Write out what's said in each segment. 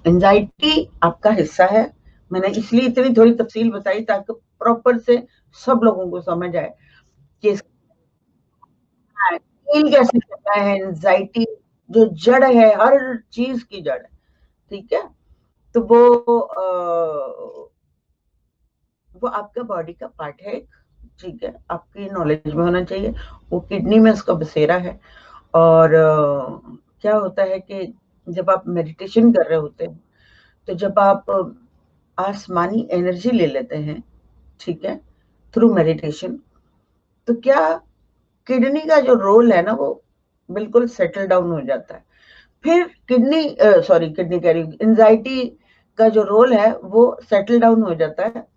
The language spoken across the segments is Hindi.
एंजाइटी आपका हिस्सा है। मैंने इसलिए इतनी थोड़ी तफसील बताई ताकि प्रॉपर से सब लोगों को समझ आए कि फील कैसे करना है। एंजाइटी जो जड़ है, हर चीज की जड़ है, ठीक है। तो वो आपका बॉडी का पार्ट है, ठीक है, आपकी नॉलेज में होना चाहिए। वो किडनी में उसका बसेरा है। और क्या होता है कि जब आप मेडिटेशन कर रहे होते हैं, तो जब आप आसमानी एनर्जी ले लेते हैं, ठीक है, थ्रू मेडिटेशन, तो क्या किडनी का जो रोल है ना, वो बिल्कुल सेटल डाउन हो जाता है। फिर किडनी कह रही हूँ, एंजाइटी का जो रोल है वो सेटल डाउन हो जाता है।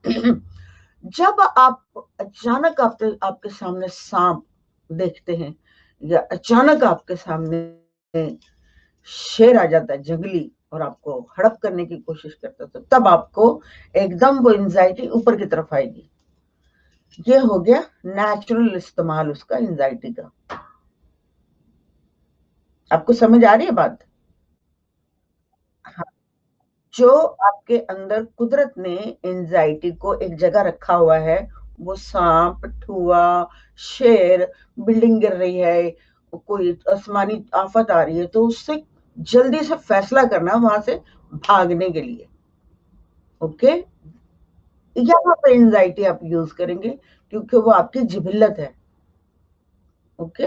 जब आप अचानक आपके सामने सांप देखते हैं, या अचानक आपके सामने शेर आ जाता है जंगली और आपको हड़प करने की कोशिश करता है, तो तब आपको एकदम वो एंजाइटी ऊपर की तरफ आएगी। ये हो गया नेचुरल इस्तेमाल उसका, एंजाइटी का। आपको समझ आ रही है बात? हाँ, जो आपके अंदर कुदरत ने एंजाइटी को एक जगह रखा हुआ है, वो सांप, ठुआ, शेर, बिल्डिंग गिर रही है, कोई आसमानी आफत आ रही है, तो उससे जल्दी से फैसला करना वहां से भागने के लिए। ओके, यहाँ पर एंजाइटी आप यूज करेंगे क्योंकि वो आपकी जिबिल्लत है। ओके,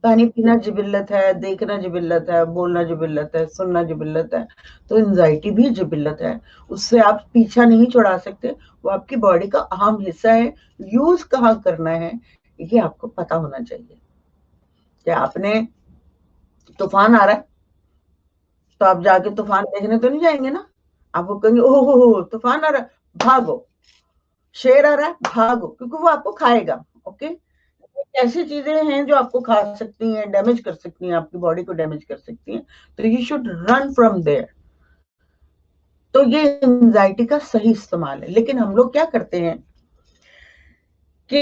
पानी पीना जिबिल्लत है, देखना जिबिल्लत है, बोलना जिबिल्लत है, सुनना जिबिल्लत है, तो एंजाइटी भी जिबिल्लत है। उससे आप पीछा नहीं छुड़ा सकते। वो आपकी बॉडी का अहम हिस्सा है। यूज कहाँ करना है ये आपको पता होना चाहिए। क्या आपने तूफान आ रहा है तो आप जाके तूफान देखने तो नहीं जाएंगे ना। आपको कहेंगे ओहो हो तूफान आ रहा है, भागो। शेर आ रहा है, भागो, क्योंकि वो आपको खाएगा। ओके, ऐसी चीजें हैं जो आपको खा सकती हैं, डैमेज कर सकती हैं, आपकी बॉडी को डैमेज कर सकती हैं, तो you should run from there. तो ये एंजाइटी का सही इस्तेमाल है। लेकिन हम लोग क्या करते हैं कि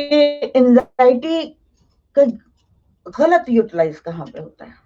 एंजाइटी का गलत यूटिलाइज कहाँ पे होता है।